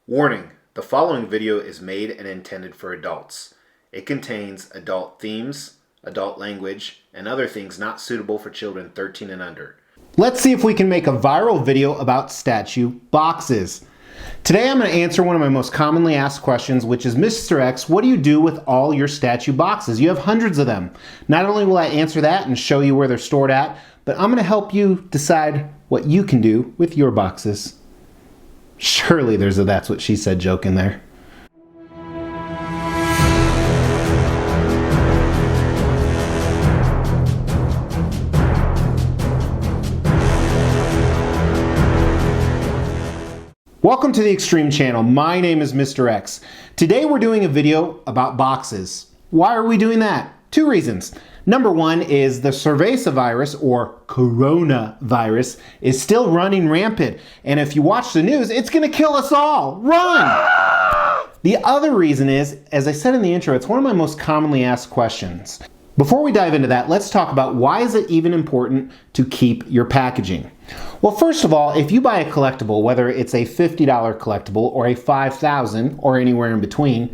Warning: the following video is made and intended for adults. It contains adult themes, adult language, and other things not suitable for children 13 and under. Let's see if we can make a viral video about statue boxes. Today I'm going to answer one of my most commonly asked questions, which is, Mr. X, what do you do with all your statue boxes? You have hundreds of them. Not only will I answer that and show you where they're stored at, but I'm going to help you decide what you can do with your boxes. Surely there's a "that's what she said" joke in there. Welcome to the Extreme Channel. My name is Mr. X. Today we're doing a video about boxes. Why are we doing that? Two reasons. Number one is the cerveza virus, or coronavirus, is still running rampant. And if you watch the news, it's going to kill us all. Run! The other reason is, as I said in the intro, it's one of my most commonly asked questions. Before we dive into that, let's talk about why is it even important to keep your packaging. Well, first of all, if you buy a collectible, whether it's a $50 collectible or a $5,000 or anywhere in between,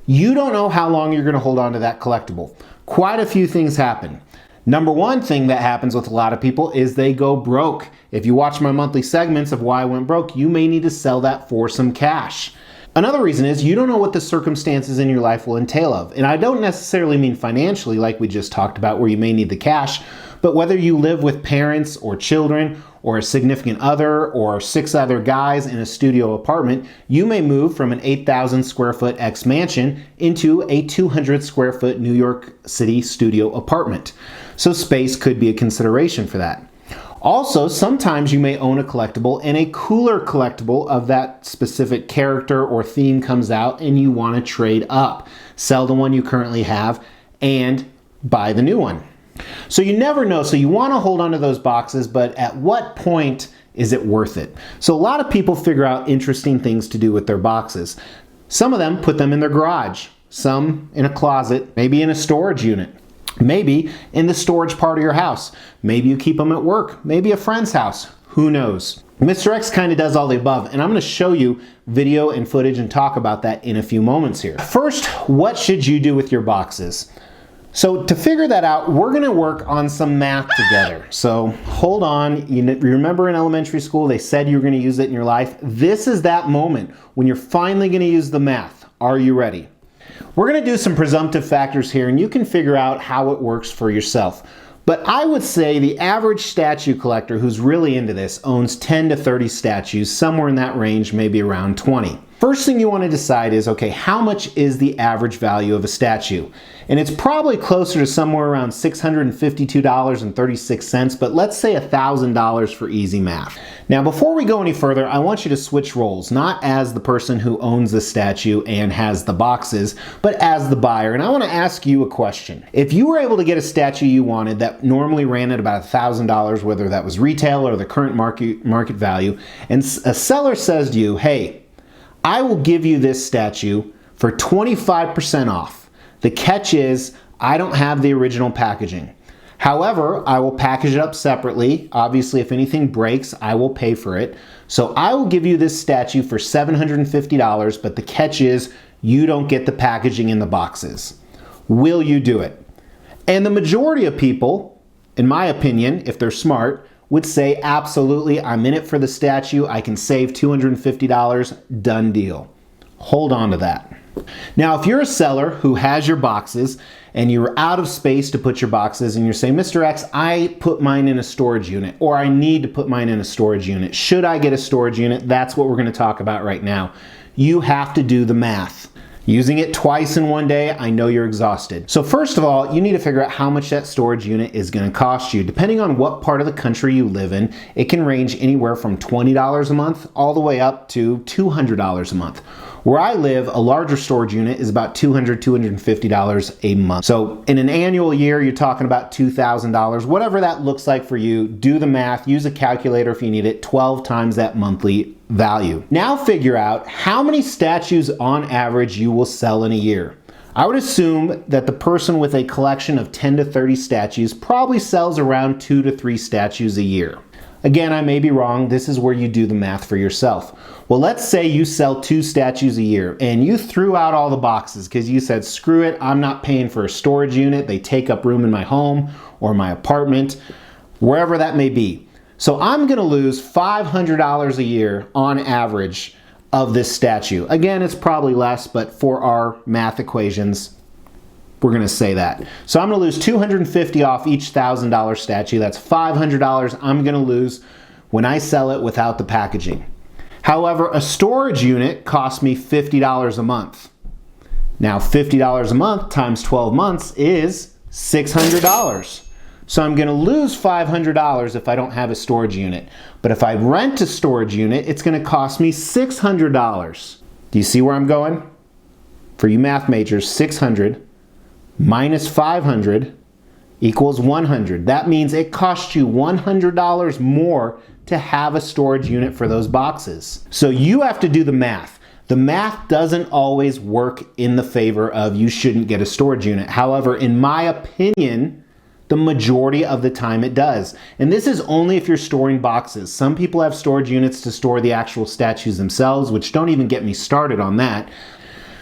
you don't know how long you're going to hold on to that collectible. Quite a few things happen. Number one thing that happens with a lot of people is they go broke. If you watch my monthly segments of why I went broke, you may need to sell that for some cash. Another reason is you don't know what the circumstances in your life will entail of. And I don't necessarily mean financially, like we just talked about, where you may need the cash, but whether you live with parents or children or a significant other or 6 other guys in a studio apartment, you may move from an 8,000 square foot X mansion into a 200 square foot New York City studio apartment. So space could be a consideration for that. Also, sometimes you may own a collectible and a cooler collectible of that specific character or theme comes out and you want to trade up. Sell the one you currently have and buy the new one. So you never know. So you want to hold on to those boxes, but at what point is it worth it? So a lot of people figure out interesting things to do with their boxes. Some of them put them in their garage, some in a closet, maybe in a storage unit, maybe in the storage part of your house. Maybe you keep them at work, maybe a friend's house. Who knows? Mr. X kind of does all the above, and I'm going to show you video and footage and talk about that in a few moments here. First, what should you do with your boxes? So to figure that out, we're going to work on some math together. So hold on. You remember in elementary school, they said you were going to use it in your life. This is that moment when you're finally going to use the math. Are you ready? We're going to do some presumptive factors here, and you can figure out how it works for yourself. But I would say the average statue collector who's really into this owns 10 to 30 statues, somewhere in that range, maybe around 20. First thing you want to decide is, okay, how much is the average value of a statue? And it's probably closer to somewhere around $652.36, but let's say $1,000 for easy math. Now, before we go any further, I want you to switch roles, not as the person who owns the statue and has the boxes, but as the buyer. And I want to ask you a question. If you were able to get a statue you wanted that normally ran at about $1,000, whether that was retail or the current market value, and a seller says to you, hey, I will give you this statue for 25% off. The catch is I don't have the original packaging. However, I will package it up separately. Obviously, if anything breaks, I will pay for it. So I will give you this statue for $750, but the catch is you don't get the packaging in the boxes. Will you do it? And the majority of people, in my opinion, if they're smart, would say, absolutely, I'm in it for the statue, I can save $250, done deal. Hold on to that. Now, if you're a seller who has your boxes and you're out of space to put your boxes and you're saying, Mr. X, I put mine in a storage unit, or I need to put mine in a storage unit. Should I get a storage unit? That's what we're going to talk about right now. You have to do the math. Using it twice in one day, I know you're exhausted. So first of all, you need to figure out how much that storage unit is going to cost you. Depending on what part of the country you live in, it can range anywhere from $20 a month all the way up to $200 a month. Where I live, a larger storage unit is about $200, $250 a month. So in an annual year, you're talking about $2,000. Whatever that looks like for you, do the math, use a calculator if you need it, 12 times that monthly value. Now figure out how many statues on average you will sell in a year. I would assume that the person with a collection of 10 to 30 statues probably sells around 2 to 3 statues a year. Again, I may be wrong. This is where you do the math for yourself. Well, let's say you sell 2 statues a year and you threw out all the boxes because you said, screw it, I'm not paying for a storage unit. They take up room in my home or my apartment, wherever that may be. So I'm going to lose $500 a year on average of this statue. Again, it's probably less, but for our math equations, we're going to say that. So I'm going to lose $250 off each $1,000 statue. That's $500 I'm going to lose when I sell it without the packaging. However, a storage unit costs me $50 a month. Now, $50 a month times 12 months is $600. So I'm going to lose $500 if I don't have a storage unit. But if I rent a storage unit, it's going to cost me $600. Do you see where I'm going? For you math majors, 600 minus 500 equals 100. That means it costs you $100 more to have a storage unit for those boxes. So you have to do the math. The math doesn't always work in the favor of you shouldn't get a storage unit. However, in my opinion, the majority of the time it does. And this is only if you're storing boxes. Some people have storage units to store the actual statues themselves, which don't even get me started on that.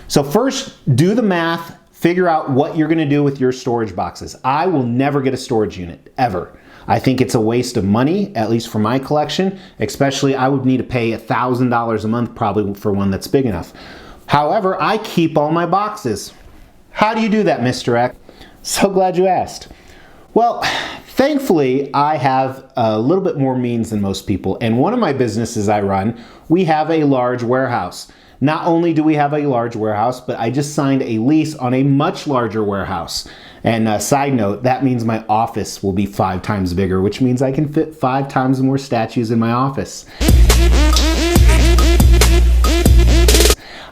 So first, do the math. Figure out what you're going to do with your storage boxes. I will never get a storage unit, ever. I think it's a waste of money, at least for my collection. Especially, I would need to pay $1,000 a month probably for one that's big enough. However, I keep all my boxes. How do you do that, Mr. X? So glad you asked. Well, thankfully, I have a little bit more means than most people. And one of my businesses I run, we have a large warehouse. Not only do we have a large warehouse, but I just signed a lease on a much larger warehouse. And side note, that means my office will be 5 times bigger, which means I can fit 5 times more statues in my office.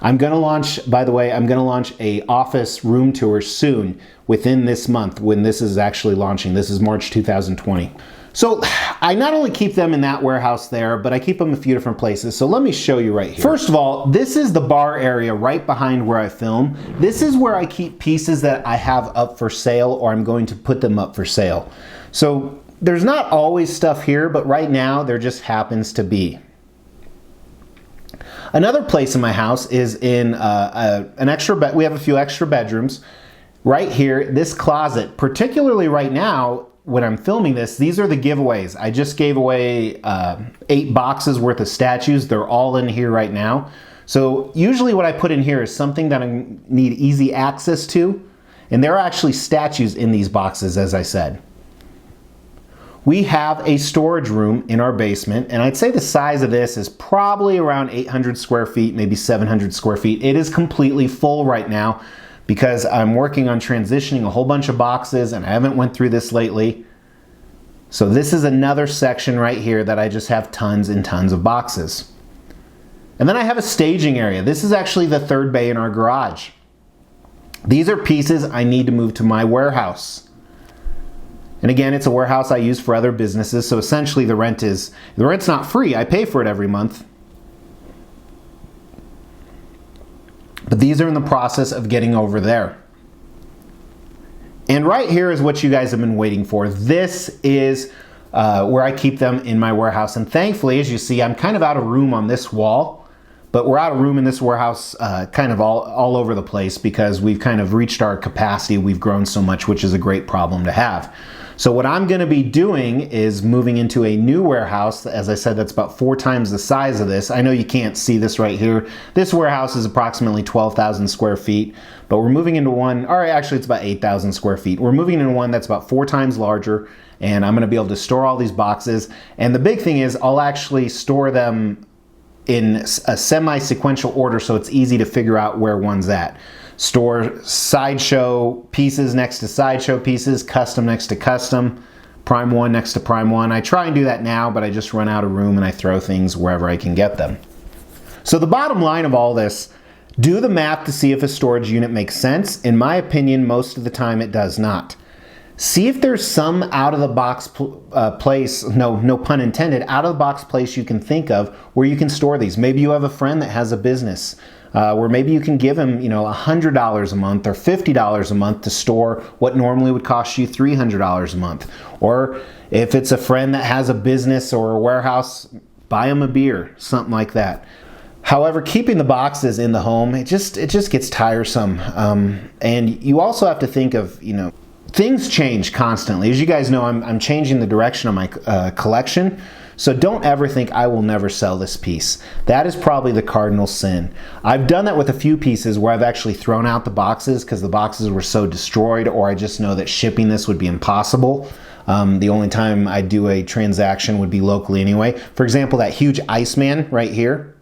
I'm going to launch, by the way, I'm going to launch a office room tour soon within this month when this is actually launching. This is March 2020. So I not only keep them in that warehouse there, but I keep them in a few different places. So let me show you right here. First of all, this is the bar area right behind where I film. This is where I keep pieces that I have up for sale or I'm going to put them up for sale. So there's not always stuff here, but right now there just happens to be. Another place in my house is in an extra bed. We have a few extra bedrooms. Right here, this closet, particularly right now, when I'm filming this, these are the giveaways. I just gave away 8 boxes worth of statues. They're all in here right now. So usually what I put in here is something that I need easy access to. And there are actually statues in these boxes, as I said. We have a storage room in our basement, and I'd say the size of this is probably around 800 square feet, maybe 700 square feet. It is completely full right now because I'm working on transitioning a whole bunch of boxes and I haven't went through this lately. So this is another section right here that I just have tons and tons of boxes. And then I have a staging area. This is actually the 3rd bay in our garage. These are pieces I need to move to my warehouse. And again, it's a warehouse I use for other businesses, so essentially the rent's not free. I pay for it every month. But these are in the process of getting over there. And right here is what you guys have been waiting for. This is where I keep them in my warehouse. And thankfully, as you see, I'm kind of out of room on this wall. But we're out of room in this warehouse kind of all over the place because we've kind of reached our capacity. We've grown so much, which is a great problem to have. So what I'm going to be doing is moving into a new warehouse. As I said, that's about 4 times the size of this. I know you can't see this right here. This warehouse is approximately 12,000 square feet, but we're moving into one, or actually it's about 8,000 square feet. We're moving into one that's about 4 times larger, and I'm going to be able to store all these boxes. And the big thing is I'll actually store them in a semi-sequential order so it's easy to figure out where one's at. Store sideshow pieces next to sideshow pieces, custom next to custom, prime 1 next to prime 1. I try and do that now, but I just run out of room and I throw things wherever I can get them. So the bottom line of all this, do the math to see if a storage unit makes sense. In my opinion, most of the time it does not. See if there's some out-of-the-box place, no pun intended, out-of-the-box place you can think of where you can store these. Maybe you have a friend that has a business where maybe you can give him, $100 a month or $50 a month to store what normally would cost you $300 a month. Or If it's a friend that has a business or a warehouse, buy them a beer, something like that. However, keeping the boxes in the home, it just gets tiresome. And you also have to think of, things change constantly. As you guys know, I'm changing the direction of my collection. So don't ever think I will never sell this piece. That is probably the cardinal sin. I've done that with a few pieces where I've actually thrown out the boxes because the boxes were so destroyed, or I just know that shipping this would be impossible. The only time I do a transaction would be locally anyway. For example, that huge Iceman right here.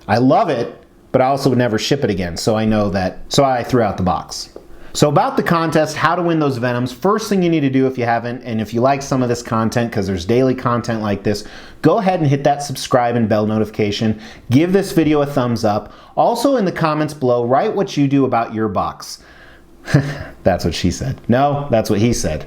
I love it, but I also would never ship it again. So I know that, so I threw out the box. So about the contest, how to win those Venoms, first thing you need to do if you haven't, and if you like some of this content, because there's daily content like this, go ahead and hit that subscribe and bell notification. Give this video a thumbs up. Also in the comments below, write what you do about your box. That's what she said. No, that's what he said.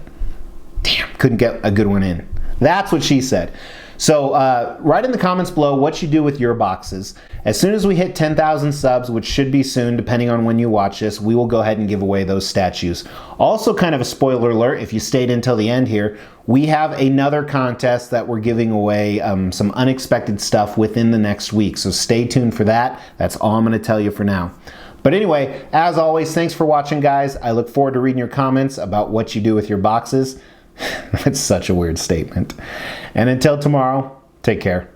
Damn, couldn't get a good one in. That's what she said. So write in the comments below what you do with your boxes. As soon as we hit 10,000 subs, which should be soon depending on when you watch this, we will go ahead and give away those statues. Also, kind of a spoiler alert, if you stayed until the end here, we have another contest that we're giving away some unexpected stuff within the next week. So stay tuned for that. That's all I'm going to tell you for now. But anyway, as always, thanks for watching, guys. I look forward to reading your comments about what you do with your boxes. That's such a weird statement. And until tomorrow, take care.